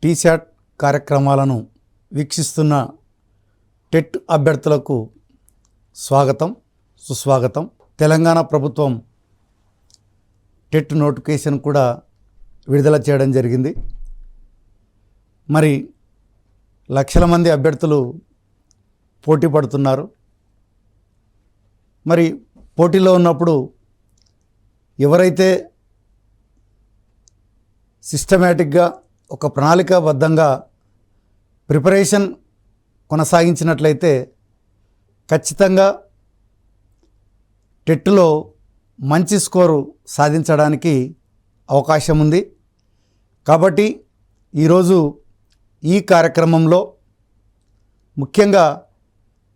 టీశాట్ కార్యక్రమాలను వీక్షిస్తున్న టెట్ అభ్యర్థులకు స్వాగతం సుస్వాగతం. తెలంగాణ ప్రభుత్వం టెట్ నోటిఫికేషన్ కూడా విడుదల చేయడం జరిగింది. మరి లక్షల మంది అభ్యర్థులు పోటీ పడుతున్నారు. మరి పోటీలో ఉన్నప్పుడు ఎవరైతే సిస్టమేటిక్గా ఒక ప్రణాళికాబద్ధంగా ప్రిపరేషన్ కొనసాగించినట్లయితే ఖచ్చితంగా టెట్లో మంచి స్కోరు సాధించడానికి అవకాశం ఉంది. కాబట్టి ఈరోజు ఈ కార్యక్రమంలో ముఖ్యంగా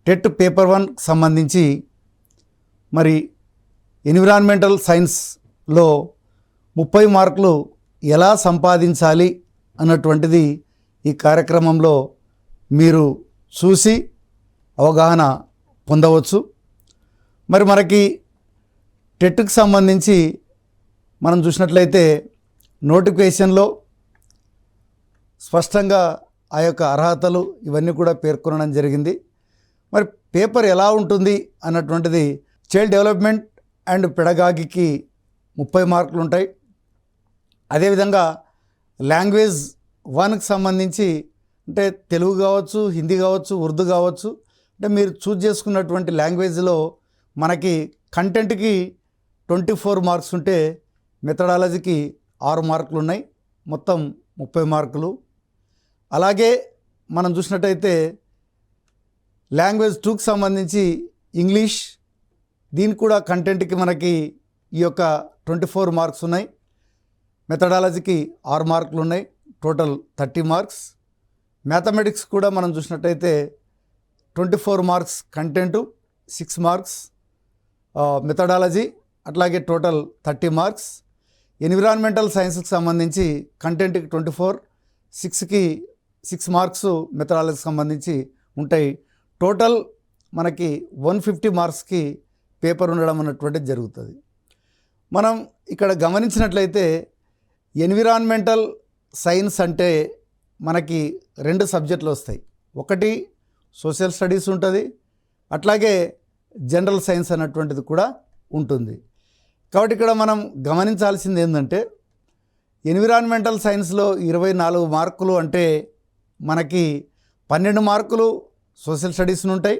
టెట్ పేపర్ 1 సంబంధించి మరి ఎన్విరాన్మెంటల్ సైన్స్లో 30 మార్కులు ఎలా సంపాదించాలి అన్నటువంటిది ఈ కార్యక్రమంలో మీరు చూసి అవగాహన పొందవచ్చు. మరి మనకి టెట్కి సంబంధించి మనం చూసినట్లయితే నోటిఫికేషన్లో స్పష్టంగా ఆ యొక్క అర్హతలు ఇవన్నీ కూడా పేర్కొనడం జరిగింది. మరి పేపర్ ఎలా ఉంటుంది అన్నటువంటిది చైల్డ్ డెవలప్మెంట్ అండ్ పెడగాగికి 30 మార్కులు ఉంటాయి. అదేవిధంగా లాంగ్వేజ్ 1కి సంబంధించి అంటే తెలుగు కావచ్చు, హిందీ కావచ్చు, ఉర్దూ కావచ్చు, అంటే మీరు చూజ్ చేసుకున్నటువంటి లాంగ్వేజ్లో మనకి కంటెంట్కి 24 మార్క్స్ ఉంటే మెథడాలజీకి 6 మార్కులు ఉన్నాయి, మొత్తం 30 మార్కులు. అలాగే మనం చూసినట్టయితే లాంగ్వేజ్ 2కి సంబంధించి ఇంగ్లీష్, దీనికి కూడా కంటెంట్కి మనకి ఈ యొక్క 24 మార్క్స్ ఉన్నాయి, మెథడాలజీకి 6 మార్కులు ఉన్నాయి, టోటల్ 30 మార్క్స్. మ్యాథమెటిక్స్ కూడా మనం చూసినట్టయితే 24 మార్క్స్ కంటెంటు, 6 మార్క్స్ మెథడాలజీ, అట్లాగే టోటల్ 30 మార్క్స్. ఎన్విరాన్మెంటల్ సైన్స్కి సంబంధించి కంటెంట్కి 24, 6కి 6 మార్క్స్ మెథడాలజీకి సంబంధించి ఉంటాయి. టోటల్ మనకి 150 మార్క్స్కి పేపర్ ఉండడం అన్నటువంటిది జరుగుతుంది. మనం ఇక్కడ గమనించినట్లయితే ఎన్విరాన్మెంటల్ సైన్స్ అంటే మనకి 2 సబ్జెక్టులు వస్తాయి. ఒకటి సోషల్ స్టడీస్ ఉంటుంది, అట్లాగే జనరల్ సైన్స్ అన్నటువంటిది కూడా ఉంటుంది. కాబట్టి ఇక్కడ మనం గమనించాల్సింది ఏంటంటే ఎన్విరాన్మెంటల్ సైన్స్లో 24 మార్కులు అంటే మనకి 12 మార్కులు సోషల్ స్టడీస్ ఉంటాయి,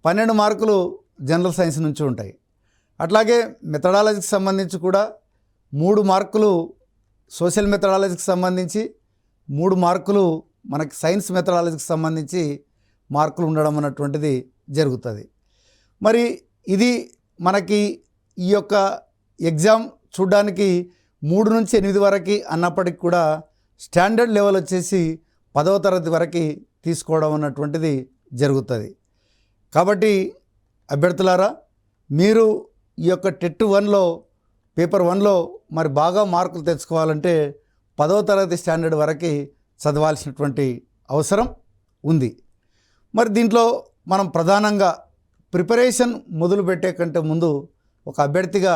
12 మార్కులు జనరల్ సైన్స్ నుంచి ఉంటాయి. అట్లాగే మెథడాలజీకి సంబంధించి కూడా 3 మార్కులు సోషల్ మెథడాలజీకి సంబంధించి, 3 మార్కులు మనకి సైన్స్ మెథడాలజీకి సంబంధించి మార్కులు ఉండడం అన్నటువంటిది జరుగుతుంది. మరి ఇది మనకి ఈ యొక్క ఎగ్జామ్ చూడడానికి 3 నుంచి 8 వరకు అన్నప్పటికి కూడా స్టాండర్డ్ లెవెల్ వచ్చేసి 10వ తరగతి వరకు తీసుకోవడం అన్నటువంటిది జరుగుతుంది. కాబట్టి అభ్యర్థులారా, మీరు ఈ యొక్క టెట్ 1లో పేపర్ 1లో మరి బాగా మార్కులు తెచ్చుకోవాలంటే 10వ తరగతి స్టాండర్డ్ వరకు చదవాల్సినటువంటి అవసరం ఉంది. మరి దీంట్లో మనం ప్రధానంగా ప్రిపరేషన్ మొదలు పెట్టే కంటే ముందు ఒక అభ్యర్థిగా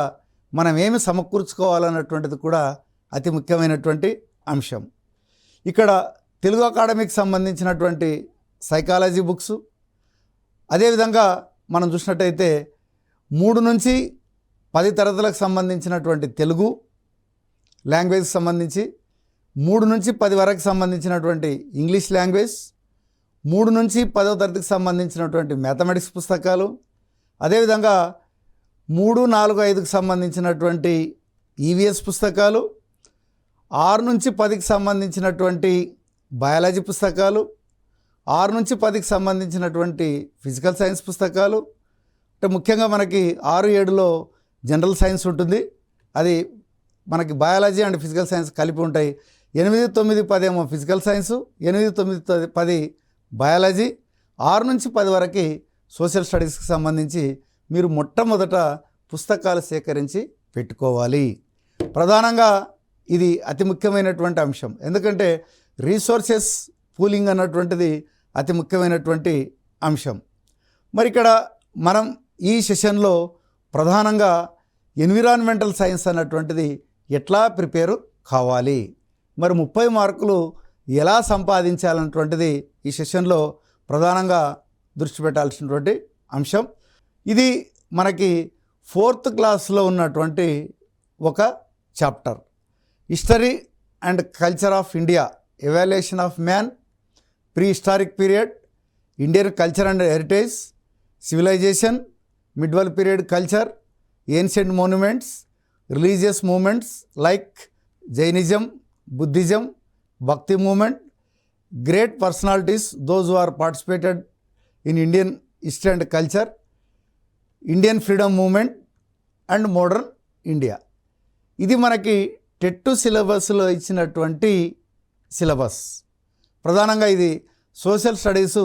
మనం ఏమి సమకూర్చుకోవాలన్నటువంటిది కూడా అతి ముఖ్యమైనటువంటి అంశం. ఇక్కడ తెలుగు అకాడమీకి సంబంధించినటువంటి సైకాలజీ బుక్స్, అదేవిధంగా మనం చూసినట్టయితే 3 నుంచి 10 తరగతులకు సంబంధించినటువంటి తెలుగు లాంగ్వేజ్కి సంబంధించి, 3 నుంచి 10 వరకు సంబంధించినటువంటి ఇంగ్లీష్ లాంగ్వేజ్, 3 నుంచి 10వ తరగతికి సంబంధించినటువంటి మ్యాథమెటిక్స్ పుస్తకాలు, అదేవిధంగా 3, 4, 5కి సంబంధించినటువంటి ఈవీఎస్ పుస్తకాలు, 6 నుంచి 10కి సంబంధించినటువంటి బయాలజీ పుస్తకాలు, 6 నుంచి 10కి సంబంధించినటువంటి ఫిజికల్ సైన్స్ పుస్తకాలు. అంటే ముఖ్యంగా మనకి 6, 7లో జనరల్ సైన్స్ ఉంటుంది, అది మనకి బయాలజీ అండ్ ఫిజికల్ సైన్స్ కలిపి ఉంటాయి. 8, 9, 10 ఏమో ఫిజికల్ సైన్సు, 8, 9, 10 బయాలజీ, 6 నుంచి 10 వరకు సోషల్ స్టడీస్కి సంబంధించి మీరు మొట్టమొదట పుస్తకాలు సేకరించి పెట్టుకోవాలి. ప్రధానంగా ఇది అతి ముఖ్యమైనటువంటి అంశం, ఎందుకంటే రీసోర్సెస్ పూలింగ్ అన్నటువంటిది అతి ముఖ్యమైనటువంటి అంశం. మరి ఇక్కడ మనం ఈ సెషన్లో ప్రధానంగా ఎన్విరాన్మెంటల్ సైన్స్ అన్నటువంటిది ఎట్లా ప్రిపేర్ కావాలి, మరి 30 మార్కులు ఎలా సంపాదించాలన్నటువంటిది ఈ సెషన్లో ప్రధానంగా దృష్టి పెట్టాల్సినటువంటి అంశం. ఇది మనకి 4th క్లాస్లో ఉన్నటువంటి ఒక chapter. History and culture of India, evaluation of man, prehistoric period, Indian culture and heritage, civilisation, medieval period culture, ancient monuments, religious movements like Jainism, Buddhism, bhakti movement, great personalities those who are participated in Indian history and culture, Indian freedom movement and modern India. ఇది మనకి TET సిలబస్లో ఇచ్చినటువంటి syllabus. ప్రధానంగా ఇది social studies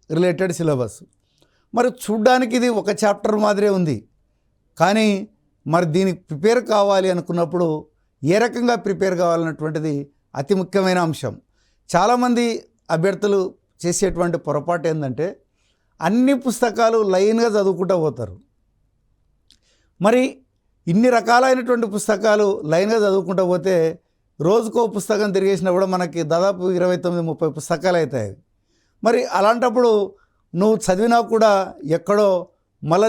related syllabus. మరి చూడ్డానికి ఇది ఒక చాప్టర్ మాదిరే ఉంది, కానీ మరి దీనికి ప్రిపేర్ కావాలి అనుకున్నప్పుడు ఏ రకంగా ప్రిపేర్ కావాలన్నటువంటిది అతి ముఖ్యమైన అంశం. చాలామంది అభ్యర్థులు చేసేటువంటి పొరపాటు ఏంటంటే అన్ని పుస్తకాలు లైన్గా చదువుకుంటూ పోతారు. మరి ఇన్ని రకాలైనటువంటి పుస్తకాలు లైన్గా చదువుకుంటూ పోతే రోజుకో పుస్తకం తిరిగేసినా కూడా మనకి దాదాపు 29-30 పుస్తకాలు అవుతాయి. మరి అలాంటప్పుడు నువ్వు చదివినా కూడా ఎక్కడో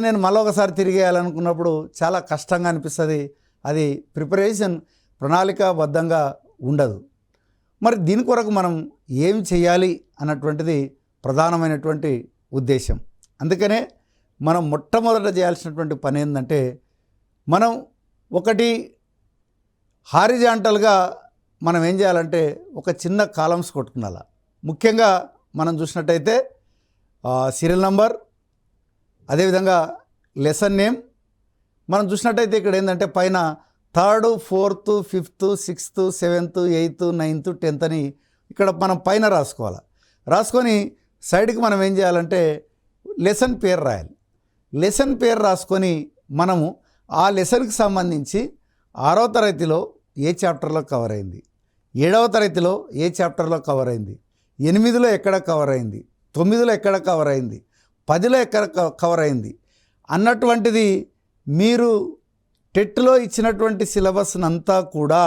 నేను ఒకసారి తిరిగేయాలనుకున్నప్పుడు చాలా కష్టంగా అనిపిస్తుంది. అది ప్రిపరేషన్ ప్రణాళికాబద్ధంగా ఉండదు. మరి దీని కొరకు మనం ఏం చేయాలి అన్నటువంటిది ప్రధానమైనటువంటి ఉద్దేశం. అందుకనే మనం మొట్టమొదట చేయాల్సినటువంటి పని ఏంటంటే మనం ఒకటి హారిజాంటల్గా మనం ఏం చేయాలంటే ఒక చిన్న కాలమ్స్ కొట్టుకున్నాల. ముఖ్యంగా మనం చూసినట్టయితే సీరియల్ నంబర్, అదేవిధంగా లెసన్ నేమ్. మనం చూసినట్టయితే ఇక్కడ ఏంటంటే పైన 3rd, 4th, 5th, 6th, 7th, 8th, 9th, 10th అని ఇక్కడ మనం పైన రాసుకోవాలి. రాసుకొని సైడ్కి మనం ఏం చేయాలంటే లెసన్ పేరు రాయాలి. లెసన్ పేరు రాసుకొని మనము ఆ లెసన్కి సంబంధించి 6వ తరగతిలో ఏ చాప్టర్లో కవర్ అయింది, 7వ తరగతిలో ఏ చాప్టర్లో కవర్ అయింది, 8లో ఎక్కడ కవర్ అయింది, 9లో ఎక్కడ కవర్ అయింది, 10లో ఎక్కడ కవర్ అయింది అన్నటువంటిది మీరు టెట్లో ఇచ్చినటువంటి సిలబస్నంతా కూడా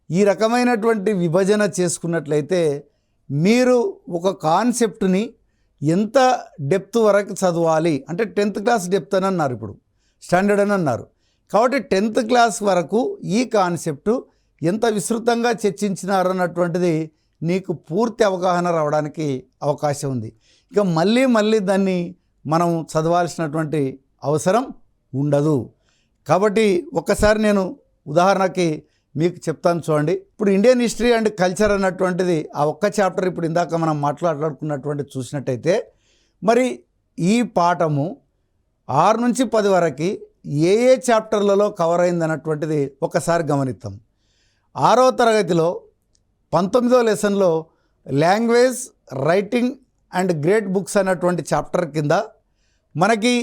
ఈ రకమైనటువంటి విభజన చేసుకున్నట్లయితే మీరు ఒక కాన్సెప్ట్ని ఎంత డెప్త్ వరకు చదవాలి అంటే 10th క్లాస్ డెప్త్ అని అన్నారు, ఇప్పుడు స్టాండర్డ్ అని అన్నారు. కాబట్టి 10th క్లాస్ వరకు ఈ కాన్సెప్టు ఎంత విస్తృతంగా చర్చించినారన్నటువంటిది నీకు పూర్తి అవగాహన రావడానికి అవకాశం ఉంది. ఇక మళ్ళీ దాన్ని మనం చదవాల్సినటువంటి అవసరం ఉండదు. కాబట్టి ఒక్కసారి నేను ఉదాహరణకి మీకు చెప్తాను చూడండి. ఇప్పుడు ఇండియన్ హిస్టరీ అండ్ కల్చర్ అన్నటువంటిది ఆ ఒక్క చాప్టర్ ఇప్పుడు ఇందాక మనం మాట్లాడుకున్నటువంటి చూసినట్టయితే మరి ఈ పాఠము 6 నుంచి 10 వరకు ఏ చాప్టర్లలో కవర్ అయింది అన్నటువంటిది ఒకసారి గమనిద్దాం. 6వ తరగతిలో 19వ లెసన్లో language, writing and great books అన్నటువంటి చాప్టర్ కింద మనకి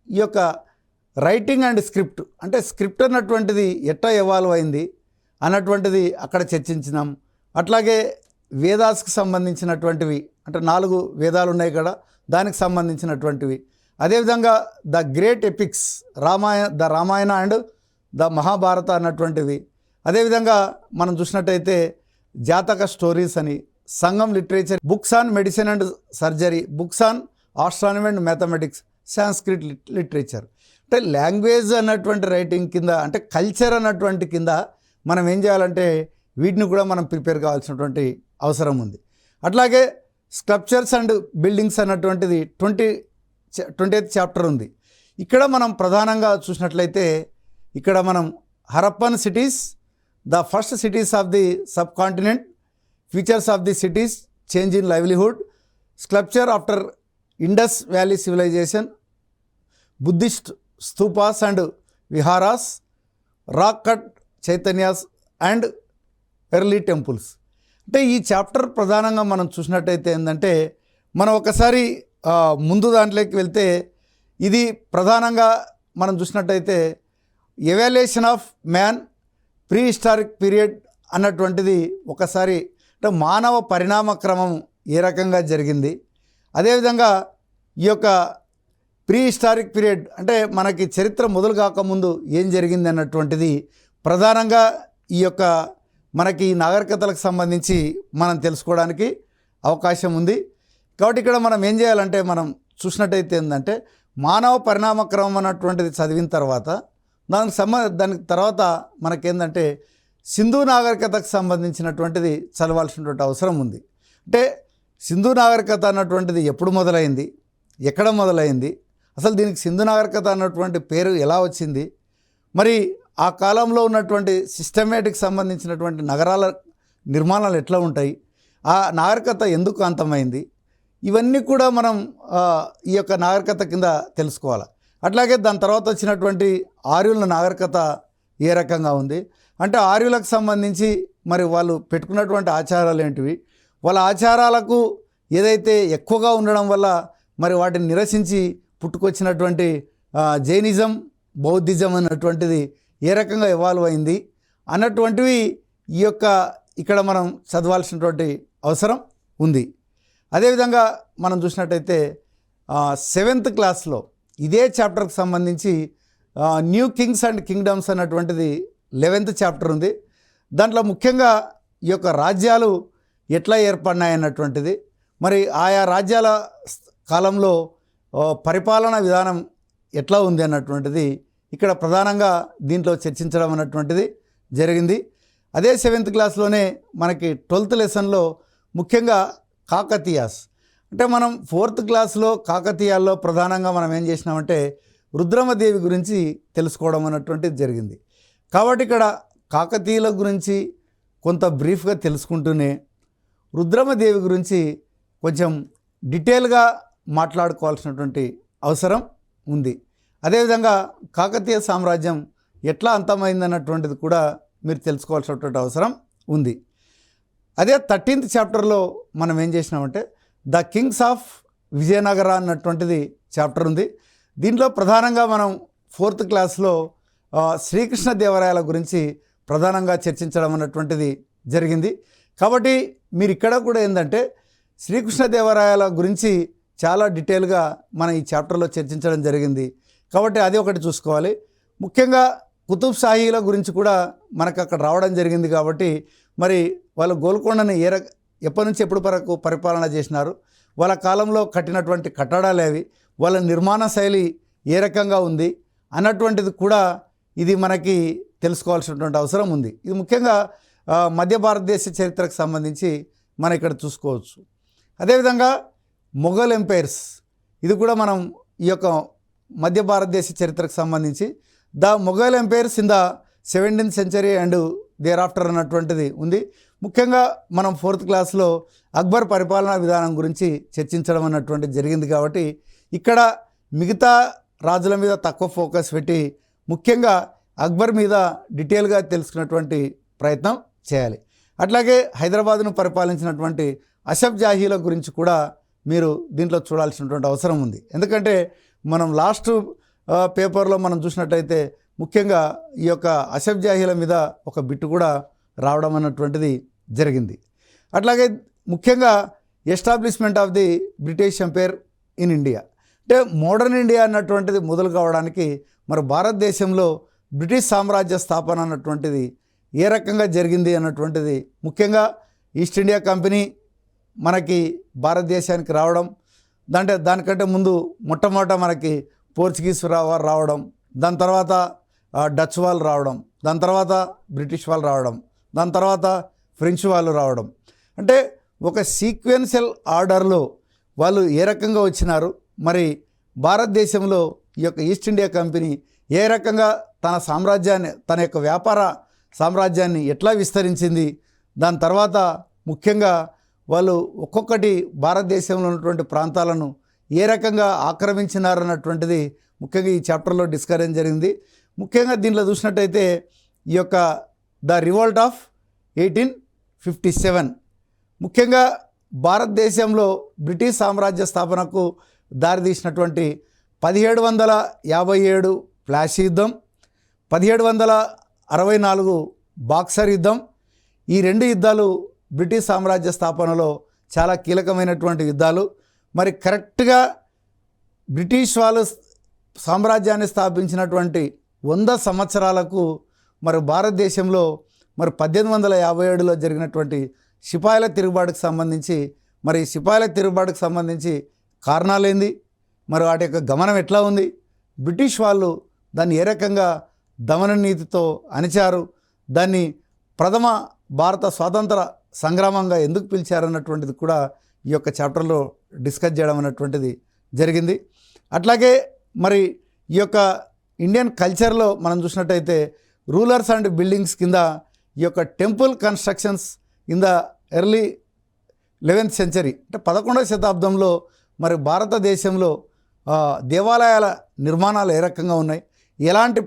ఈ యొక్క రైటింగ్ అండ్ స్క్రిప్ట్ అంటే స్క్రిప్ట్ అన్నటువంటిది ఎట్లా ఎవాల్వ్ అయింది అన్నటువంటిది అక్కడ చర్చించినాం. అట్లాగే వేదాస్కి సంబంధించినటువంటివి అంటే 4 వేదాలు ఉన్నాయి కదా, దానికి సంబంధించినటువంటివి. అదేవిధంగా the great epics Ramayana and the Mahabharata అన్నటువంటివి. అదేవిధంగా మనం చూసినట్టయితే జాతక స్టోరీస్ అని, Sangam literature, books on medicine and surgery, books on astronomy and mathematics, Sanskrit literature. అంటే లాంగ్వేజ్ అన్నటువంటి రైటింగ్ కింద అంటే కల్చర్ అన్నటువంటి కింద మనం ఏం చేయాలంటే వీటిని కూడా మనం ప్రిపేర్ కావాల్సినటువంటి అవసరం ఉంది. అట్లాగే స్కల్ప్చర్స్ అండ్ బిల్డింగ్స్ అన్నటువంటిది 20th చాప్టర్ ఉంది. ఇక్కడ మనం ప్రధానంగా చూసినట్లయితే ఇక్కడ మనం Harappan cities, the first cities of the subcontinent, features of the cities, change in livelihood, sculpture after Indus valley civilization, Buddhist stupas and viharas, rock cut chaityas and early temples. అంటే ఈ చాప్టర్ ప్రధానంగా మనం చూసినట్టయితే ఏంటంటే మనం ఒకసారి ముందు దాంట్లోకి వెళ్తే ఇది ప్రధానంగా మనం చూసినట్టయితే evaluation of man, prehistoric period అన్నటువంటిది ఒకసారి అంటే మానవ పరిణామ క్రమం ఏ రకంగా జరిగింది, అదేవిధంగా ఈ యొక్క ప్రీ హిస్టారిక్ పీరియడ్ అంటే మనకి చరిత్ర మొదలు కాకముందు ఏం జరిగింది అన్నటువంటిది ప్రధానంగా ఈ యొక్క మనకి ఈ నాగరికతలకు సంబంధించి మనం తెలుసుకోవడానికి అవకాశం ఉంది. కాబట్టి ఇక్కడ మనం ఏం చేయాలంటే, మనం చూసినట్టయితే ఏంటంటే మానవ పరిణామ క్రమం అన్నటువంటిది చదివిన తర్వాత దానికి తర్వాత మనకేందంటే సింధు నాగరికతకు సంబంధించినటువంటిది చదవాల్సినటువంటి అవసరం ఉంది. అంటే సింధు నాగరికత అన్నటువంటిది ఎప్పుడు మొదలైంది, ఎక్కడ మొదలైంది, అసలు దీనికి సింధు నాగరికత అన్నటువంటి పేరు ఎలా వచ్చింది, మరి ఆ కాలంలో ఉన్నటువంటి సిస్టమేటిక్ సంబంధించినటువంటి నగరాల నిర్మాణాలు ఎట్లా ఉంటాయి, ఆ నాగరికత ఎందుకు అంతమైంది, ఇవన్నీ కూడా మనం ఈ యొక్క నాగరికత కింద తెలుసుకోవాలి. అట్లాగే దాని తర్వాత వచ్చినటువంటి ఆర్యుల నాగరికత ఏ రకంగా ఉంది అంటే, ఆర్యులకు సంబంధించి మరి వాళ్ళు పెట్టుకున్నటువంటి ఆచారాలు ఏంటివి, వాళ్ళ ఆచారాలకు ఏదైతే ఎక్కువగా ఉండడం వల్ల మరి వాటిని నిరసించి పుట్టుకొచ్చినటువంటి జైనిజం, బౌద్ధిజం అన్నటువంటిది ఏ రకంగా ఎవాల్వ్ అయింది అన్నటువంటివి ఈ యొక్క ఇక్కడ మనం చదవాల్సినటువంటి అవసరం ఉంది. అదేవిధంగా మనం చూసినట్టయితే 7th క్లాస్లో ఇదే చాప్టర్కి సంబంధించి న్యూ కింగ్స్ అండ్ కింగ్డమ్స్ అన్నటువంటిది 11th చాప్టర్ ఉంది. దాంట్లో ముఖ్యంగా ఈ యొక్క రాజ్యాలు ఎట్లా ఏర్పడినాయన్నటువంటిది, మరి ఆయా రాజ్యాల కాలంలో పరిపాలనా విధానం ఎట్లా ఉంది అన్నటువంటిది ఇక్కడ ప్రధానంగా దీంట్లో చర్చించడం అన్నటువంటిది జరిగింది. అదే 7th క్లాస్లోనే మనకి 12th లెసన్లో ముఖ్యంగా కాకతీయాస్, అంటే మనం 4th క్లాస్లో కాకతీయాల్లో ప్రధానంగా మనం ఏం చేసినామంటే రుద్రమదేవి గురించి తెలుసుకోవడం అన్నటువంటిది జరిగింది. కాబట్టి ఇక్కడ కాకతీయుల గురించి కొంత బ్రీఫ్గా తెలుసుకుంటూనే రుద్రమదేవి గురించి కొంచెం డీటెయిల్గా మాట్లాడుకోవాల్సినటువంటి అవసరం ఉంది. అదేవిధంగా కాకతీయ సామ్రాజ్యం ఎట్లా అంతమైందన్నటువంటిది కూడా మీరు తెలుసుకోవాల్సినటువంటి అవసరం ఉంది. అదే 13th చాప్టర్లో మనం ఏం చేసినామంటే ద కింగ్స్ ఆఫ్ విజయనగర అన్నటువంటిది చాప్టర్ ఉంది. దీంట్లో ప్రధానంగా మనం 4th క్లాస్లో శ్రీకృష్ణదేవరాయల గురించి ప్రధానంగా చర్చించడం అన్నటువంటిది జరిగింది. కాబట్టి మీరు ఇక్కడ కూడా ఏంటంటే శ్రీకృష్ణదేవరాయల గురించి చాలా డీటెయిల్గా మనం ఈ చాప్టర్లో చర్చించడం జరిగింది. కాబట్టి అది ఒకటి చూసుకోవాలి. ముఖ్యంగా కుతుబ్ షాహీల గురించి కూడా మనకు అక్కడ రావడం జరిగింది. కాబట్టి మరి వాళ్ళు గోల్కొండని ఎప్పటి నుంచి ఎప్పటి వరకు పరిపాలన చేసినారు, వాళ్ళ కాలంలో కట్టినటువంటి కట్టడాలు అవి, వాళ్ళ నిర్మాణ శైలి ఏ రకంగా ఉంది అన్నటువంటిది కూడా ఇది మనకి తెలుసుకోవాల్సినటువంటి అవసరం ఉంది. ఇది ముఖ్యంగా మధ్య భారతదేశ చరిత్రకు సంబంధించి మనం ఇక్కడ చూసుకోవచ్చు. అదేవిధంగా మొఘల్ ఎంపైర్స్, ఇది కూడా మనం ఈ యొక్క మధ్య భారతదేశ చరిత్రకు సంబంధించి the Mughal empires in the 17th century and thereafter అన్నటువంటిది ఉంది. ముఖ్యంగా మనం 4th క్లాస్లో అక్బర్ పరిపాలనా విధానం గురించి చర్చించడం అన్నటువంటిది జరిగింది. కాబట్టి ఇక్కడ మిగతా రాజుల మీద తక్కువ ఫోకస్ పెట్టి ముఖ్యంగా అక్బర్ మీద డీటెయిల్గా తెలుసుకున్నటువంటి ప్రయత్నం చేయాలి. అట్లాగే హైదరాబాద్ను పరిపాలించినటువంటి అసఫ్ జాహీల గురించి కూడా మీరు దీంట్లో చూడాల్సినటువంటి అవసరం ఉంది. ఎందుకంటే మనం లాస్ట్ పేపర్లో మనం చూసినట్టయితే ముఖ్యంగా ఈ యొక్క అసఫ్ జాహీల మీద ఒక బిట్టు కూడా రావడం అన్నటువంటిది జరిగింది. అట్లాగే ముఖ్యంగా establishment of the British empire in India, అంటే మోడర్న్ ఇండియా అన్నటువంటిది మొదలు కావడానికి మరి భారతదేశంలో బ్రిటిష్ సామ్రాజ్య స్థాపన అన్నటువంటిది ఏ రకంగా జరిగింది అన్నటువంటిది, ముఖ్యంగా ఈస్ట్ ఇండియా కంపెనీ మనకి భారతదేశానికి రావడం, దానికంటే ముందు మొట్టమొదట మనకి పోర్చుగీస్ వారు రావడం, దాని తర్వాత డచ్ వాళ్ళు రావడం, దాని తర్వాత బ్రిటిష్ వాళ్ళు రావడం, దాని తర్వాత ఫ్రెంచ్ వాళ్ళు రావడం, అంటే ఒక సీక్వెన్షియల్ ఆర్డర్లో వాళ్ళు ఏ రకంగా వచ్చినారు, మరి భారతదేశంలో ఈ యొక్క ఈస్ట్ ఇండియా కంపెనీ ఏ రకంగా తన సామ్రాజ్యాన్ని, తన యొక్క వ్యాపార సామ్రాజ్యాన్ని ఎట్లా విస్తరించింది, దాని తర్వాత ముఖ్యంగా వాళ్ళు ఒక్కొక్కటి భారతదేశంలో ఉన్నటువంటి ప్రాంతాలను ఏ రకంగా ఆక్రమించినారన్నటువంటిది ముఖ్యంగా ఈ చాప్టర్లో డిస్కస్ జరిగింది. ముఖ్యంగా దీంట్లో చూసినట్టయితే ఈ యొక్క ద రివోల్ట్ ఆఫ్ 1857 ముఖ్యంగా భారతదేశంలో బ్రిటిష్ సామ్రాజ్య స్థాపనకు దారితీసినటువంటి 1757 ప్లాసీ యుద్ధం, 1764 బాక్సర్ యుద్ధం, ఈ రెండు యుద్ధాలు బ్రిటిష్ సామ్రాజ్య స్థాపనలో చాలా కీలకమైనటువంటి యుద్ధాలు. మరి కరెక్ట్గా బ్రిటిష్ వాళ్ళు సామ్రాజ్యాన్ని స్థాపించినటువంటి 100 సంవత్సరాలకు మరి భారతదేశంలో మరి 1857లో జరిగినటువంటి సిపాయిల తిరుగుబాటుకు సంబంధించి మరి సిపాయిల తిరుగుబాటుకు సంబంధించి కారణాలేంది, మరి వాటి యొక్క గమనం ఎట్లా ఉంది, బ్రిటిష్ వాళ్ళు దాన్ని ఏ రకంగా దమన నీతితో అణిచారు, దాన్ని ప్రథమ భారత స్వాతంత్ర సంగ్రామంగా ఎందుకు పిలిచారన్నటువంటిది కూడా ఈ యొక్క చాప్టర్లో డిస్కస్ చేయడం అన్నటువంటిది జరిగింది. అట్లాగే మరి ఈ యొక్క ఇండియన్ కల్చర్లో మనం చూసినట్టయితే రూలర్స్ అండ్ బిల్డింగ్స్ కింద ఈ యొక్క temple constructions in the early 11th century అంటే 11వ శతాబ్దంలో మరి భారతదేశంలో దేవాలయాల నిర్మాణాలు ఏ రకంగా ఉన్నాయి, ఎలాంటి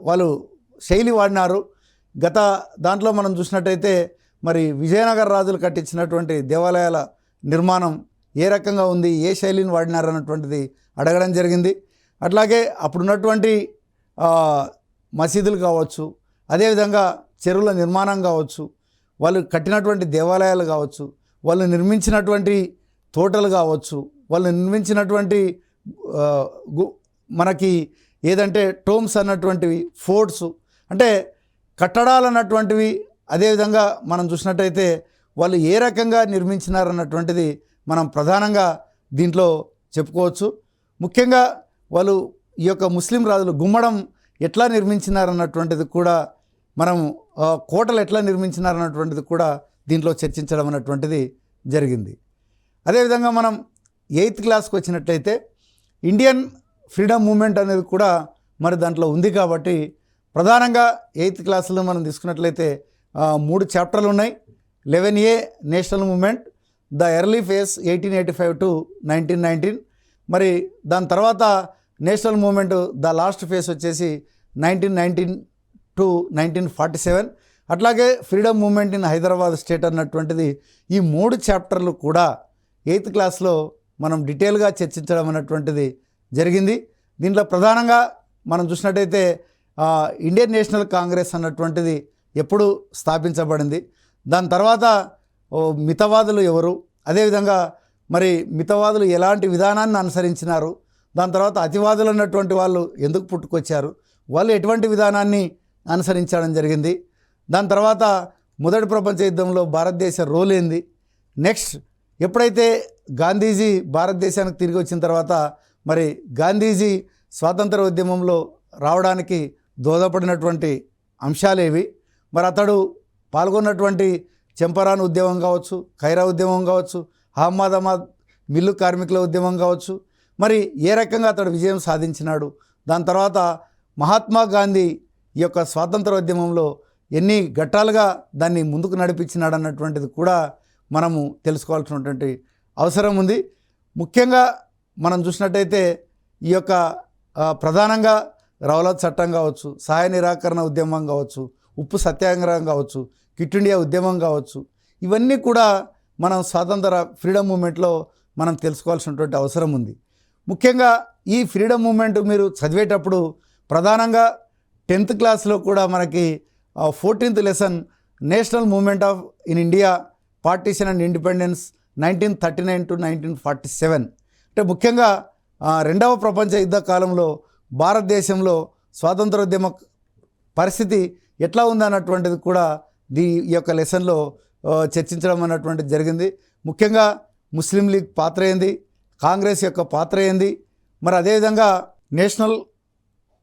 వాళ్ళు శైలి వాడినారు. గత దాంట్లో మనం చూసినట్టయితే మరి విజయనగర రాజులు కట్టించినటువంటి దేవాలయాల నిర్మాణం ఏ రకంగా ఉంది, ఏ శైలిని వాడినారు అన్నటువంటిది అడగడం జరిగింది. అట్లాగే అప్పుడున్నటువంటి మసీదులు కావచ్చు, అదేవిధంగా చెరువుల నిర్మాణం కావచ్చు, వాళ్ళు కట్టినటువంటి దేవాలయాలు కావచ్చు, వాళ్ళు నిర్మించినటువంటి తోటలు కావచ్చు, వాళ్ళు నిర్మించినటువంటి మనకి ఏదంటే టోమ్స్ అన్నటువంటివి, ఫోర్ట్స్ అంటే కట్టడాలు అన్నటువంటివి, అదేవిధంగా మనం చూసినట్టయితే వాళ్ళు ఏ రకంగా నిర్మించినారన్నటువంటిది మనం ప్రధానంగా దీంట్లో చెప్పుకోవచ్చు. ముఖ్యంగా వాళ్ళు ఈ యొక్క ముస్లిం రాజులు గుమ్మడం ఎట్లా నిర్మించినారన్నటువంటిది కూడా మనం కోటలు ఎట్లా నిర్మించినారన్నటువంటిది కూడా దీంట్లో చర్చించడం అన్నటువంటిది జరిగింది. అదేవిధంగా మనం 8th క్లాస్కి వచ్చినట్లయితే ఇండియన్ ఫ్రీడమ్ మూమెంట్ అనేది కూడా మరి దాంట్లో ఉంది. కాబట్టి ప్రధానంగా 8th క్లాసులో మనం తీసుకున్నట్లయితే 3 చాప్టర్లు ఉన్నాయి. 11A national movement, the early phase 1885 to 1919. మరి దాని తర్వాత national movement the last phase వచ్చేసి 1919 to 1947. అట్లాగే freedom movement in Hyderabad state అన్నటువంటిది ఈ 3 చాప్టర్లు కూడా 8th క్లాస్లో మనం డీటెయిల్గా చర్చించడం అన్నటువంటిది జరిగింది. దీంట్లో ప్రధానంగా మనం చూసినట్టయితే ఇండియన్ నేషనల్ కాంగ్రెస్ అన్నటువంటిది ఎప్పుడు స్థాపించబడింది, దాని తర్వాత మితవాదులు ఎవరు, అదేవిధంగా మరి మితవాదులు ఎలాంటి విధానాన్ని అనుసరించినారు, దాని తర్వాత అతివాదులు అన్నటువంటి వాళ్ళు ఎందుకు పుట్టుకొచ్చారు, వాళ్ళు ఎటువంటి విధానాన్ని అనుసరించడం జరిగింది, దాని తర్వాత మొదటి ప్రపంచ యుద్ధంలో భారతదేశ రోల్ ఏంది, నెక్స్ట్ ఎప్పుడైతే గాంధీజీ భారతదేశానికి తిరిగి వచ్చిన తర్వాత మరి గాంధీజీ స్వాతంత్ర ఉద్యమంలో రావడానికి దోహదపడినటువంటి అంశాలేవి, మరి అతడు పాల్గొన్నటువంటి చంపారన్ ఉద్యమం కావచ్చు, ఖైరా ఉద్యమం కావచ్చు, అహ్మదాబాద్ మిల్లు కార్మికుల ఉద్యమం కావచ్చు, మరి ఏ రకంగా అతడు విజయం సాధించినాడు, దాని తర్వాత మహాత్మా గాంధీ ఈ యొక్క స్వాతంత్ర ఉద్యమంలో ఎన్ని ఘట్టాలుగా దాన్ని ముందుకు నడిపించినాడు అన్నటువంటిది కూడా మనము తెలుసుకోవాల్సినటువంటి అవసరం ఉంది. ముఖ్యంగా మనం చూసినట్టయితే ఈ యొక్క ప్రధానంగా రౌలత్ చట్టం కావచ్చు, సహాయ నిరాకరణ ఉద్యమం కావచ్చు, ఉప్పు సత్యాగ్రహం కావచ్చు, క్విట్ ఇండియా ఉద్యమం కావచ్చు, ఇవన్నీ కూడా మనం స్వాతంత్ర ఫ్రీడమ్ మూమెంట్లో మనం తెలుసుకోవాల్సినటువంటి అవసరం ఉంది. ముఖ్యంగా ఈ ఫ్రీడమ్ మూమెంట్ మీరు చదివేటప్పుడు ప్రధానంగా 10th క్లాస్లో కూడా మనకి 14th lesson national movement of in India partition and independence 1939 to 1947 అంటే ముఖ్యంగా రెండవ ప్రపంచ యుద్ధ కాలంలో భారతదేశంలో స్వాతంత్రోద్యమ పరిస్థితి ఎట్లా ఉందన్నటువంటిది కూడా ఈ యొక్క లెసన్లో చర్చించడం అన్నటువంటిది జరిగింది. ముఖ్యంగా ముస్లిం లీగ్ పాత్ర ఏంది, కాంగ్రెస్ యొక్క పాత్ర ఏంది, మరి అదేవిధంగా నేషనల్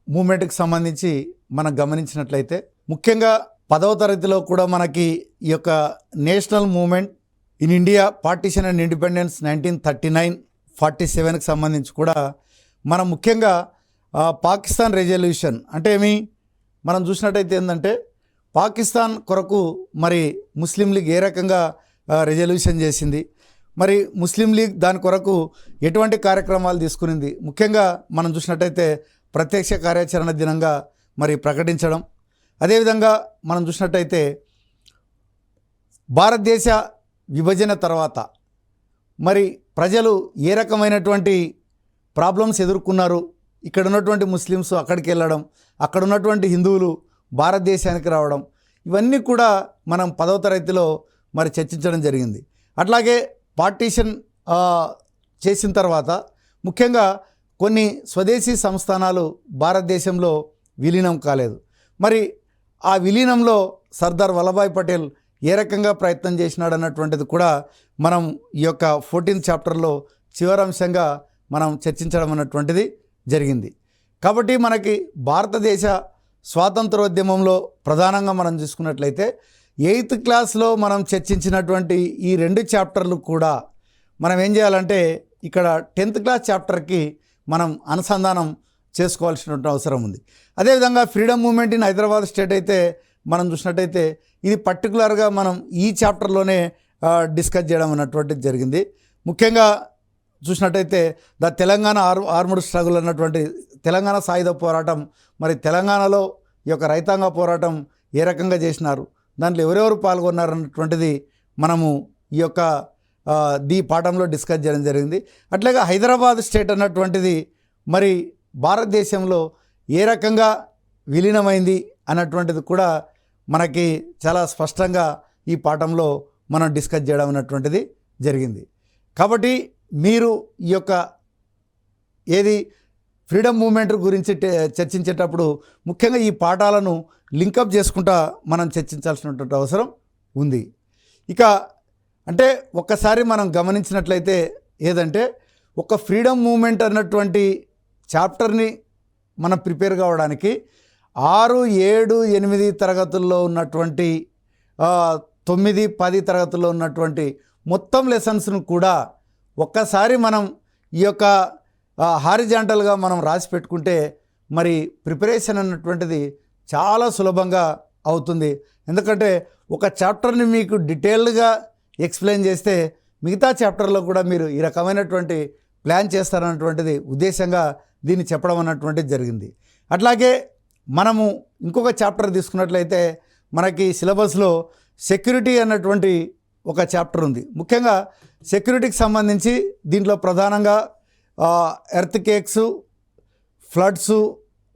మూమెంట్కి సంబంధించి మనం గమనించినట్లయితే ముఖ్యంగా 10వ తరగతిలో కూడా మనకి ఈ యొక్క national movement in India partition and independence 1939-47కి సంబంధించి కూడా మనం ముఖ్యంగా పాకిస్తాన్ రెజల్యూషన్ అంటే ఏమి మనం చూసినట్టయితే ఏంటంటే పాకిస్తాన్ కొరకు మరి ముస్లిం లీగ్ ఏ రకంగా రెజల్యూషన్ చేసింది, మరి ముస్లిం లీగ్ దాని కొరకు ఎటువంటి కార్యక్రమాలు తీసుకునింది, ముఖ్యంగా మనం చూసినట్టయితే ప్రత్యక్ష కార్యాచరణ దినంగా మరి ప్రకటించడం, అదేవిధంగా మనం చూసినట్టయితే భారతదేశ విభజన తర్వాత మరి ప్రజలు ఏ రకమైనటువంటి ప్రాబ్లమ్స్ ఎదుర్కొన్నారు, ఇక్కడ ఉన్నటువంటి ముస్లిమ్స్ అక్కడికి వెళ్ళడం, అక్కడ ఉన్నటువంటి హిందువులు భారతదేశానికి రావడం, ఇవన్నీ కూడా మనం 10వ తరగతిలో మరి చర్చించడం జరిగింది. అట్లాగే పార్టీషన్ చేసిన తర్వాత ముఖ్యంగా కొన్ని స్వదేశీ సంస్థానాలు భారతదేశంలో విలీనం కాలేదు, మరి ఆ విలీనంలో సర్దార్ వల్లభాయ్ పటేల్ ఏ రకంగా ప్రయత్నం చేసినాడు అన్నటువంటిది కూడా మనం ఈ యొక్క 14th చాప్టర్లో చివరంశంగా మనం చర్చించడం అన్నటువంటిది జరిగింది. కాబట్టి మనకి భారతదేశ స్వాతంత్రోద్యమంలో ప్రధానంగా మనం చూసుకున్నట్లయితే 8th క్లాస్లో మనం చర్చించినటువంటి ఈ 2 చాప్టర్లు కూడా మనం ఏం చేయాలంటే ఇక్కడ 10th క్లాస్ చాప్టర్కి మనం అనుసంధానం చేసుకోవాల్సినటువంటి అవసరం ఉంది. అదేవిధంగా freedom movement in Hyderabad state అయితే మనం చూసినట్టయితే ఇది పర్టికులర్గా మనం ఈ చాప్టర్లోనే డిస్కస్ చేయడం అన్నటువంటిది జరిగింది. ముఖ్యంగా చూసినట్టయితే ద తెలంగాణ ఆర్మడ్ స్ట్రగుల్ అన్నటువంటి తెలంగాణ సాయుధ పోరాటం, మరి తెలంగాణలో ఈ యొక్క రైతాంగ పోరాటం ఏ రకంగా చేసినారు, దాంట్లో ఎవరెవరు పాల్గొన్నారు అన్నటువంటిది మనము ఈ యొక్క ఈ పాఠంలో డిస్కస్ చేయడం జరిగింది. అట్లాగే హైదరాబాద్ స్టేట్ అన్నటువంటిది మరి భారతదేశంలో ఏ రకంగా విలీనమైంది అన్నటువంటిది కూడా మనకి చాలా స్పష్టంగా ఈ పాఠంలో మనం డిస్కస్ చేయడం అన్నటువంటిది జరిగింది. కాబట్టి మీరు ఈ యొక్క ఏది ఫ్రీడమ్ మూమెంట్ గురించి చర్చించేటప్పుడు ముఖ్యంగా ఈ పాఠాలను లింకప్ చేసుకుంటా మనం చర్చించాల్సినటువంటి అవసరం ఉంది. ఇక అంటే ఒక్కసారి మనం గమనించినట్లయితే ఏదంటే ఒక ఫ్రీడమ్ మూమెంట్ అన్నటువంటి చాప్టర్ని మనం ప్రిపేర్ కావడానికి 6, 7, 8 తరగతుల్లో ఉన్నటువంటి 9, 10 తరగతుల్లో ఉన్నటువంటి మొత్తం లెసన్స్ను కూడా ఒక్కసారి మనం ఈ యొక్క హారిజాంటల్గా మనం రాసి పెట్టుకుంటే మరి ప్రిపరేషన్ అన్నటువంటిది చాలా సులభంగా అవుతుంది. ఎందుకంటే ఒక చాప్టర్ని మీకు డీటెయిల్డ్గా ఎక్స్ప్లెయిన్ చేస్తే మిగతా చాప్టర్లో కూడా మీరు ఈ రకమైనటువంటి ప్లాన్ చేస్తారన్నటువంటిది ఉద్దేశంగా దీన్ని చెప్పడం అన్నటువంటిది జరిగింది. అట్లాగే మనము ఇంకొక చాప్టర్ తీసుకున్నట్లయితే మనకి సిలబస్లో సెక్యూరిటీ అన్నటువంటి ఒక చాప్టర్ ఉంది. ముఖ్యంగా సెక్యూరిటీకి సంబంధించి దీంట్లో ప్రధానంగా earth cakes, floods,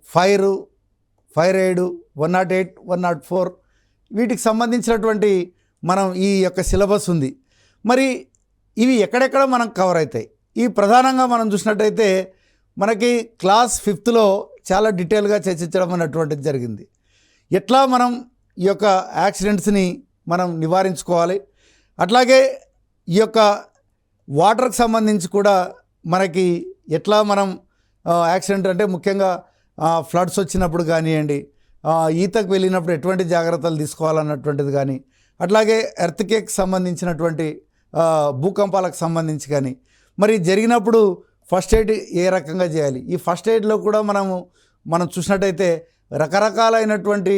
fire aid, 108, 104 వీటికి సంబంధించినటువంటి మనం ఈ యొక్క సిలబస్ ఉంది. మరి ఇవి ఎక్కడెక్కడ మనం కవర్ అవుతాయి? ఈ ప్రధానంగా మనం చూసినట్టయితే మనకి క్లాస్ 5th చాలా డీటెయిల్గా చర్చించడం అన్నటువంటిది జరిగింది. ఎట్లా మనం ఈ యొక్క యాక్సిడెంట్స్ని మనం నివారించుకోవాలి, అట్లాగే ఈ యొక్క వాటర్కి సంబంధించి కూడా మనకి ఎట్లా మనం యాక్సిడెంట్ అంటే ముఖ్యంగా ఫ్లడ్స్ వచ్చినప్పుడు కానివ్వండి, ఈతకు వెళ్ళినప్పుడు ఎటువంటి జాగ్రత్తలు తీసుకోవాలన్నటువంటిది కానీ, అట్లాగే ఎర్త్కేక్ సంబంధించినటువంటి భూకంపాలకు సంబంధించి కానీ, మరి జరిగినప్పుడు ఫస్ట్ ఎయిడ్ ఏ రకంగా చేయాలి, ఈ ఫస్ట్ ఎయిడ్లో కూడా మనం చూసినట్టయితే రకరకాలైనటువంటి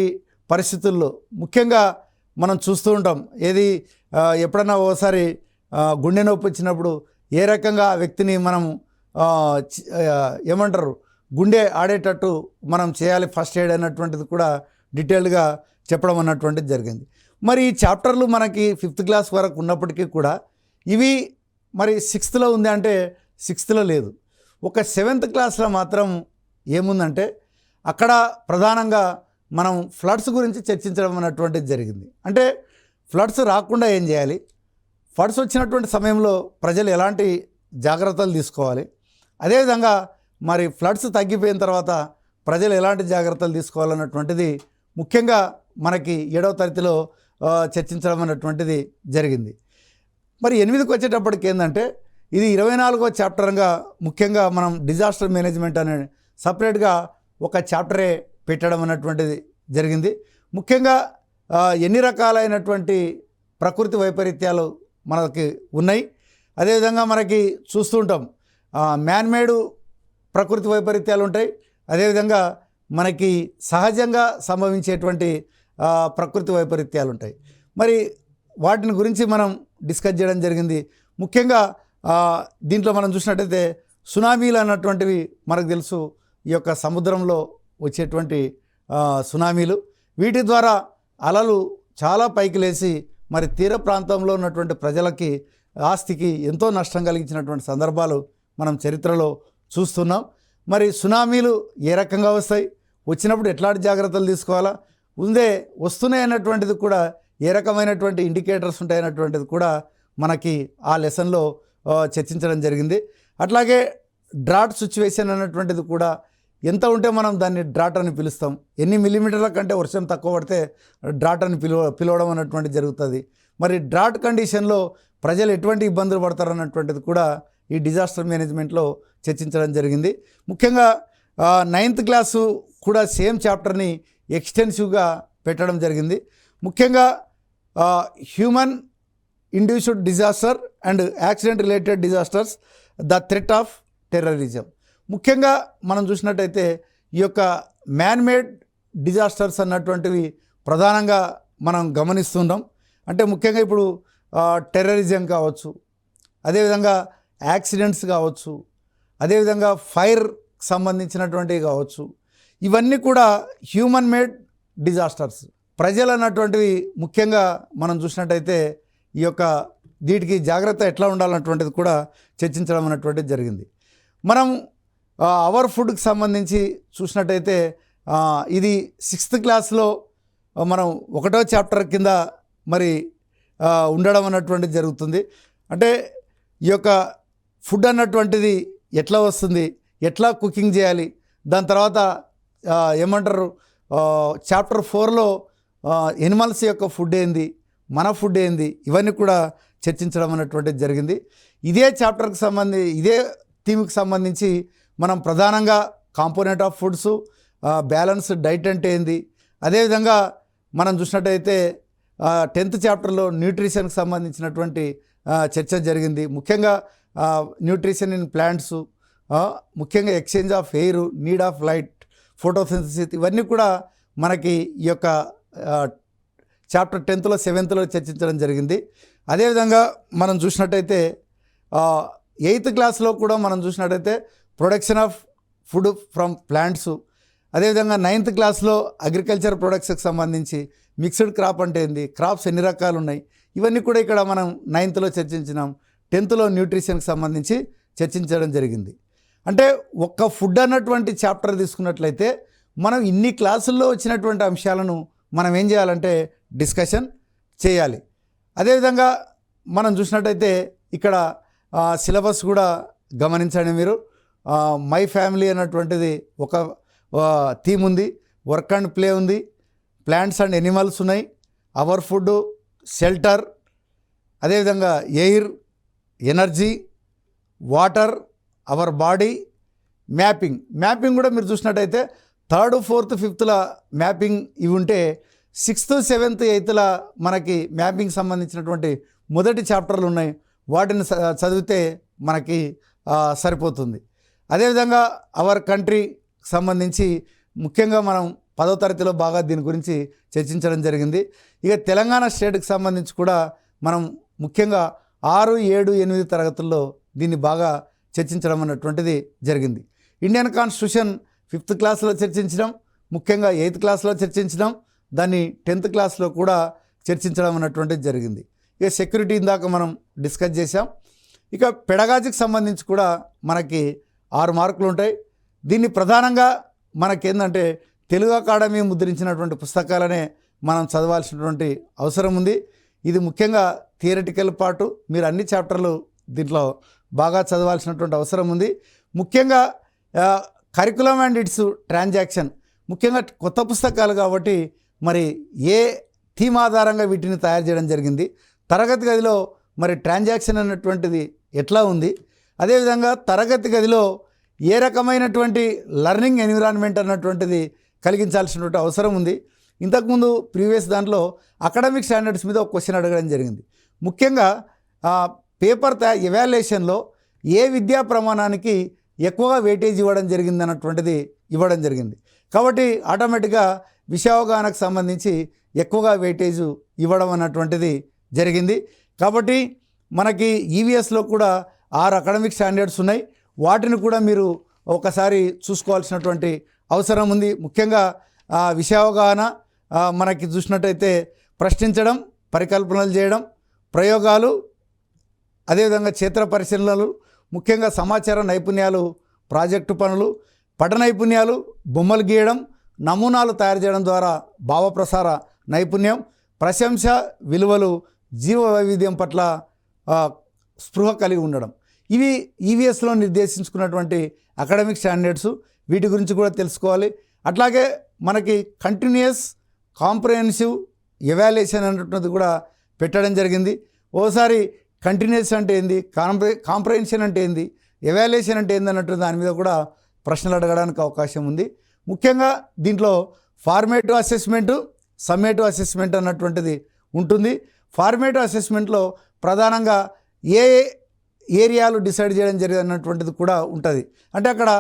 పరిస్థితుల్లో ముఖ్యంగా మనం చూస్తూ ఉంటాం. ఏది ఎప్పుడన్నా ఓసారి గుండె నొప్పి వచ్చినప్పుడు ఏ రకంగా ఆ వ్యక్తిని మనం ఏమంటారు గుండె ఆడేటట్టు మనం చేయాలి ఫస్ట్ ఎయిడ్ అన్నటువంటిది కూడా డీటెయిల్డ్గా చెప్పడం అన్నటువంటిది జరిగింది. మరి ఈ చాప్టర్లు మనకి 5th క్లాస్ వరకు ఉన్నప్పటికీ కూడా ఇవి మరి 6th ఉంది అంటే 6th లేదు. ఒక 7th క్లాస్లో మాత్రం ఏముందంటే అక్కడ ప్రధానంగా మనం ఫ్లడ్స్ గురించి చర్చించడం అన్నటువంటిది జరిగింది. అంటే ఫ్లడ్స్ రాకుండా ఏం చేయాలి, ఫ్లడ్స్ వచ్చినటువంటి సమయంలో ప్రజలు ఎలాంటి జాగ్రత్తలు తీసుకోవాలి, అదేవిధంగా మరి ఫ్లడ్స్ తగ్గిపోయిన తర్వాత ప్రజలు ఎలాంటి జాగ్రత్తలు తీసుకోవాలన్నటువంటిది ముఖ్యంగా మనకి 7వ తరగతిలో చర్చించడం అన్నటువంటిది జరిగింది. మరి 8కి వచ్చేటప్పటికి ఏంటంటే ఇది 24వ చాప్టర్గా ముఖ్యంగా మనం డిజాస్టర్ మేనేజ్మెంట్ అనే సపరేట్గా ఒక చాప్టరే పెట్టడం అన్నటువంటిది జరిగింది. ముఖ్యంగా ఎన్ని రకాలైనటువంటి ప్రకృతి వైపరీత్యాలు మనకి ఉన్నాయి, అదేవిధంగా మనకి చూస్తూ ఉంటాం మ్యాన్మేడ్ ప్రకృతి వైపరీత్యాలు ఉంటాయి, అదేవిధంగా మనకి సహజంగా సంభవించేటువంటి ప్రకృతి వైపరీత్యాలు ఉంటాయి. మరి వాటిని గురించి మనం డిస్కస్ చేయడం జరిగింది. ముఖ్యంగా దీంట్లో మనం చూసినట్టయితే సునామీలు అన్నటువంటివి మనకు తెలుసు, ఈ యొక్క సముద్రంలో వచ్చేటువంటి సునామీలు, వీటి ద్వారా అలలు చాలా పైకి లేచి మరి తీర ప్రాంతంలో ఉన్నటువంటి ప్రజలకి ఆస్తికి ఎంతో నష్టం కలిగించినటువంటి సందర్భాలు మనం చరిత్రలో చూస్తున్నాం. మరి సునామీలు ఏ రకంగా వస్తాయి, వచ్చినప్పుడు ఎట్లాంటి జాగ్రత్తలు తీసుకోవాలా, వస్తున్నాయి అన్నటువంటిది కూడా ఏ రకమైనటువంటి ఇండికేటర్స్ ఉంటాయన్నటువంటిది కూడా మనకి ఆ లెసన్లో చర్చించడం జరిగింది. అట్లాగే డ్రాట్ సిచ్యువేషన్ అన్నటువంటిది కూడా ఎంత ఉంటే మనం దాన్ని డ్రాట్ అని పిలుస్తాం. ఎన్ని మిల్లీమీటర్ల కంటే వర్షం తక్కువ పడితే డ్రాట్ అని పిలవడం అన్నటువంటి జరుగుతుంది. మరి డ్రాట్ కండిషన్లో ప్రజలు ఎటువంటి ఇబ్బందులు పడతారు అన్నటువంటిది కూడా ఈ డిజాస్టర్ మేనేజ్మెంట్లో చర్చించడం జరిగింది. ముఖ్యంగా 9th క్లాసు కూడా సేమ్ చాప్టర్ని ఎక్స్టెన్సివ్గా పెట్టడం జరిగింది. ముఖ్యంగా human induced disaster and accident related disasters, the threat of terrorism. ముఖ్యంగా మనం చూసినట్టయితే ఈ యొక్క మ్యాన్మేడ్ డిజాస్టర్స్ అన్నటువంటివి ప్రధానంగా మనం గమనిస్తున్నాం. అంటే ముఖ్యంగా ఇప్పుడు టెర్రరిజం కావచ్చు, అదేవిధంగా యాక్సిడెంట్స్ కావచ్చు, అదేవిధంగా ఫైర్ సంబంధించినటువంటివి కావచ్చు, ఇవన్నీ కూడా హ్యూమన్ మేడ్ డిజాస్టర్స్. ప్రజలు అన్నటువంటివి ముఖ్యంగా మనం చూసినట్టయితే ఈ యొక్క వీటికి జాగ్రత్త ఎట్లా ఉండాలన్నటువంటిది కూడా చర్చించడం అన్నటువంటిది జరిగింది. మనం అవర్ ఫుడ్కి సంబంధించి చూసినట్టయితే ఇది 6th క్లాస్లో మనం 1వ చాప్టర్ కింద మరి ఉండడం అన్నటువంటిది జరుగుతుంది. అంటే ఈ యొక్క ఫుడ్ అన్నటువంటిది ఎట్లా వస్తుంది, ఎట్లా కుకింగ్ చేయాలి, దాని తర్వాత ఏమంటారు చాప్టర్ 4లో ఎనిమల్స్ యొక్క ఫుడ్ ఏంది, మన ఫుడ్ ఏంది, ఇవన్నీ కూడా చర్చించడం అన్నటువంటిది జరిగింది. ఇదే చాప్టర్కి ఇదే థీమ్కి సంబంధించి మనం ప్రధానంగా component of foods, balanced diet అంటే ఏంది, అదేవిధంగా మనం చూసినట్టయితే 10th చాప్టర్లో న్యూట్రిషన్కి సంబంధించినటువంటి చర్చ జరిగింది. ముఖ్యంగా న్యూట్రిషన్ ఇన్ ప్లాంట్స్, ముఖ్యంగా exchange of air, need of light, photosynthesis, ఇవన్నీ కూడా మనకి ఈ యొక్క చాప్టర్ 10th, 7th చర్చించడం జరిగింది. అదేవిధంగా మనం చూసినట్టయితే 8th క్లాస్లో కూడా మనం చూసినట్టయితే production of food from plants, అదేవిధంగా 9th క్లాస్లో అగ్రికల్చర్ ప్రొడక్ట్స్కి సంబంధించి మిక్స్డ్ క్రాప్ అంటే ఏంది, క్రాప్స్ ఎన్ని రకాలు ఉన్నాయి, ఇవన్నీ కూడా ఇక్కడ మనం 9th చర్చించినాం. 10th న్యూట్రిషన్కి సంబంధించి చర్చించడం జరిగింది. అంటే ఒక్క ఫుడ్ అన్నటువంటి చాప్టర్ తీసుకున్నట్లయితే మనం ఇన్ని క్లాసుల్లో వచ్చినటువంటి అంశాలను మనం ఏం చేయాలంటే డిస్కషన్ చేయాలి. అదేవిధంగా మనం చూసినట్టయితే ఇక్కడ సిలబస్ కూడా గమనించండి మీరు. మై ఫ్యామిలీ అన్నటువంటిది ఒక థీమ్ ఉంది, వర్క్ అండ్ ప్లే ఉంది, ప్లాంట్స్ అండ్ ఎనిమల్స్ ఉన్నాయి, అవర్ ఫుడ్, షెల్టర్, అదేవిధంగా air, energy, water, our body, mapping కూడా మీరు చూసినట్టయితే 3rd, 4th, 5th మ్యాపింగ్ ఇవి ఉంటే 6th, 7th, 8th మనకి మ్యాపింగ్ సంబంధించినటువంటి మొదటి చాప్టర్లు ఉన్నాయి. వాటిని చదివితే మనకి సరిపోతుంది. అదేవిధంగా అవర్ కంట్రీ సంబంధించి ముఖ్యంగా మనం 10వ తరగతిలో బాగా దీని గురించి చర్చించడం జరిగింది. ఇక తెలంగాణ స్టేట్కి సంబంధించి కూడా మనం ముఖ్యంగా 6, 7, 8 తరగతుల్లో దీన్ని బాగా చర్చించడం అన్నటువంటిది జరిగింది. ఇండియన్ కాన్స్టిట్యూషన్ 5th క్లాస్లో చర్చించడం, ముఖ్యంగా 8th క్లాస్లో చర్చించడం, దాన్ని 10th క్లాస్లో కూడా చర్చించడం అన్నటువంటిది జరిగింది. ఇక సెక్యూరిటీ ఇందాక మనం డిస్కస్ చేసాం. ఇక పెడగాజికి సంబంధించి కూడా మనకి 6 మార్కులు ఉంటాయి. దీన్ని ప్రధానంగా మనకేందంటే తెలుగు అకాడమీ ముద్రించినటువంటి పుస్తకాలనే మనం చదవాల్సినటువంటి అవసరం ఉంది. ఇది ముఖ్యంగా థియరిటికల్ పార్టు, మీరు అన్ని చాప్టర్లు దీంట్లో బాగా చదవాల్సినటువంటి అవసరం ఉంది. ముఖ్యంగా కరికులం అండ్ ఇట్స్ ట్రాన్సాక్షన్, ముఖ్యంగా కొత్త పుస్తకాలు కాబట్టి మరి ఏ థీమ్ ఆధారంగా వీటిని తయారు చేయడం జరిగింది, తరగతి గదిలో మరి ట్రాన్సాక్షన్ అన్నటువంటిది ఎట్లా ఉంది, అదేవిధంగా తరగతి గదిలో ఏ రకమైనటువంటి లర్నింగ్ ఎన్విరాన్మెంట్ అన్నటువంటిది కలిగించాల్సినటువంటి అవసరం ఉంది. ఇంతకుముందు ప్రీవియస్ దాంట్లో అకాడమిక్ స్టాండర్డ్స్ మీద ఒక క్వశ్చన్ అడగడం జరిగింది. ముఖ్యంగా పేపర్ ఎవాల్యుయేషన్లో ఏ విద్యా ప్రమాణానికి ఎక్కువగా వెయిటేజ్ ఇవ్వడం జరిగింది అన్నటువంటిది ఇవ్వడం జరిగింది. కాబట్టి ఆటోమేటిక్గా విషయ అవగాహనకు సంబంధించి ఎక్కువగా వెయిటేజ్ ఇవ్వడం అన్నటువంటిది జరిగింది. కాబట్టి మనకి ఈవీఎస్లో కూడా 6 అకాడమిక్ స్టాండర్డ్స్ ఉన్నాయి. వాటిని కూడా మీరు ఒకసారి చూసుకోవాల్సినటువంటి అవసరం ఉంది. ముఖ్యంగా విషయ అవగాహన మనకి చూసినట్టయితే ప్రశ్నించడం, పరికల్పనలు చేయడం, ప్రయోగాలు, అదేవిధంగా క్షేత్ర పరిశీలనలు, ముఖ్యంగా సమాచార నైపుణ్యాలు, ప్రాజెక్టు పనులు, పట నైపుణ్యాలు, బొమ్మలు గీయడం, నమూనాలు తయారు చేయడం ద్వారా భావప్రసార నైపుణ్యం, ప్రశంస, విలువలు, జీవ వైవిధ్యం పట్ల స్పృహ కలిగి ఉండడం, ఇవి ఈవీఎస్లో నిర్దేశించుకున్నటువంటి అకాడమిక్ స్టాండర్డ్స్. వీటి గురించి కూడా తెలుసుకోవాలి. అట్లాగే మనకి కంటిన్యూయస్ కాంప్రహెన్సివ్ ఎవాల్యుయేషన్ అనేటువంటిది కూడా పెట్టడం జరిగింది. ఓసారి కంటిన్యూస్ అంటే ఏంది, కాంప్రహెన్షన్ అంటే ఏంది, ఎవాల్యుయేషన్ అంటే ఏంది అన్నట్టు దాని మీద కూడా ప్రశ్నలు అడగడానికి అవకాశం ఉంది. ముఖ్యంగా దీంట్లో ఫార్మేటివ్ అసెస్మెంటు, సమ్మేటివ్ అసెస్మెంట్ అన్నటువంటిది ఉంటుంది. ఫార్మేటివ్ అసెస్మెంట్లో ప్రధానంగా ఏ ఏరియాలు డిసైడ్ చేయడం జరిగినటువంటిది కూడా ఉంటుంది. అంటే అక్కడ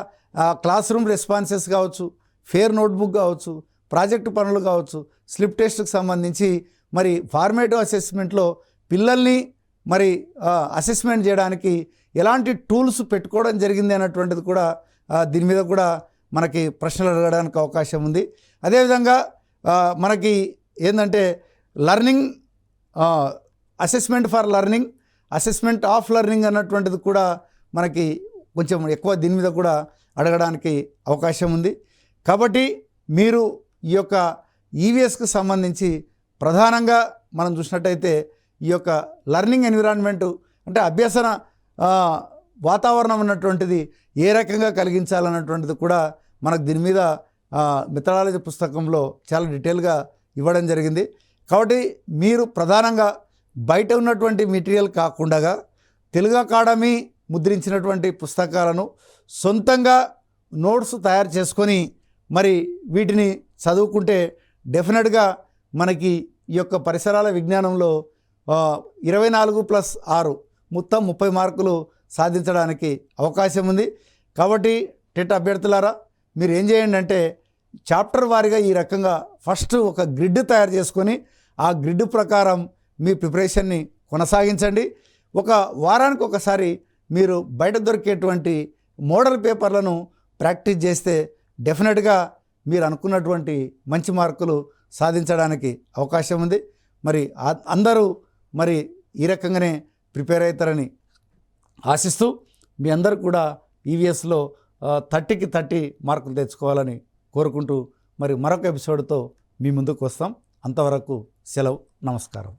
క్లాస్ రూమ్ రెస్పాన్సెస్ కావచ్చు, ఫేర్ నోట్బుక్ కావచ్చు, ప్రాజెక్టు పనులు కావచ్చు, స్లిప్ టెస్ట్కి సంబంధించి మరి ఫార్మేటివ్ అసెస్మెంట్లో పిల్లల్ని మరి అసెస్మెంట్ చేయడానికి ఎలాంటి టూల్స్ పెట్టుకోవడం జరిగింది అన్నటువంటిది కూడా దీని మీద కూడా మనకి ప్రశ్నలు అడగడానికి అవకాశం ఉంది. అదేవిధంగా మనకి ఏంటంటే learning assessment for learning, assessment of learning అన్నటువంటిది కూడా మనకి కొంచెం ఎక్కువ దీని మీద కూడా అడగడానికి అవకాశం ఉంది. కాబట్టి మీరు ఈ యొక్క ఈవీఎస్కి సంబంధించి ప్రధానంగా మనం చూసినట్టయితే ఈ యొక్క లర్నింగ్ ఎన్విరాన్మెంట్ అంటే అభ్యసన వాతావరణం అన్నటువంటిది ఏ రకంగా కలిగించాలన్నటువంటిది కూడా మనకు దీని మీద మెథడాలజీ పుస్తకంలో చాలా డీటెయిల్గా ఇవ్వడం జరిగింది. కాబట్టి మీరు ప్రధానంగా బయట ఉన్నటువంటి మెటీరియల్ కాకుండా తెలుగు అకాడమీ ముద్రించినటువంటి పుస్తకాలను సొంతంగా నోట్స్ తయారు చేసుకొని మరి వీటిని చదువుకుంటే డెఫినెట్గా మనకి ఈ యొక్క పరిసరాల విజ్ఞానంలో 24+6 మొత్తం 30 మార్కులు సాధించడానికి అవకాశం ఉంది. కాబట్టి టెట్ అభ్యర్థులారా మీరు ఏం చేయండి అంటే చాప్టర్ వారీగా ఈ రకంగా ఫస్ట్ ఒక గ్రిడ్ తయారు చేసుకొని ఆ గ్రిడ్ ప్రకారం మీ ప్రిపరేషన్ని కొనసాగించండి. ఒక వారానికి ఒకసారి మీరు బయట దొరికేటువంటి మోడల్ పేపర్లను ప్రాక్టీస్ చేస్తే డెఫినెట్గా మీరు అనుకున్నటువంటి మంచి మార్కులు సాధించడానికి అవకాశం ఉంది. మరి అందరూ మరి ఈ రకంగానే ప్రిపేర్ అవుతారని ఆశిస్తూ మీ అందరూ కూడా ఈవీఎస్లో 30కి 30 మార్కులు తెచ్చుకోవాలని కోరుకుంటూ మరి మరొక ఎపిసోడ్తో మీ ముందుకు వస్తాం. అంతవరకు సెలవు, నమస్కారం.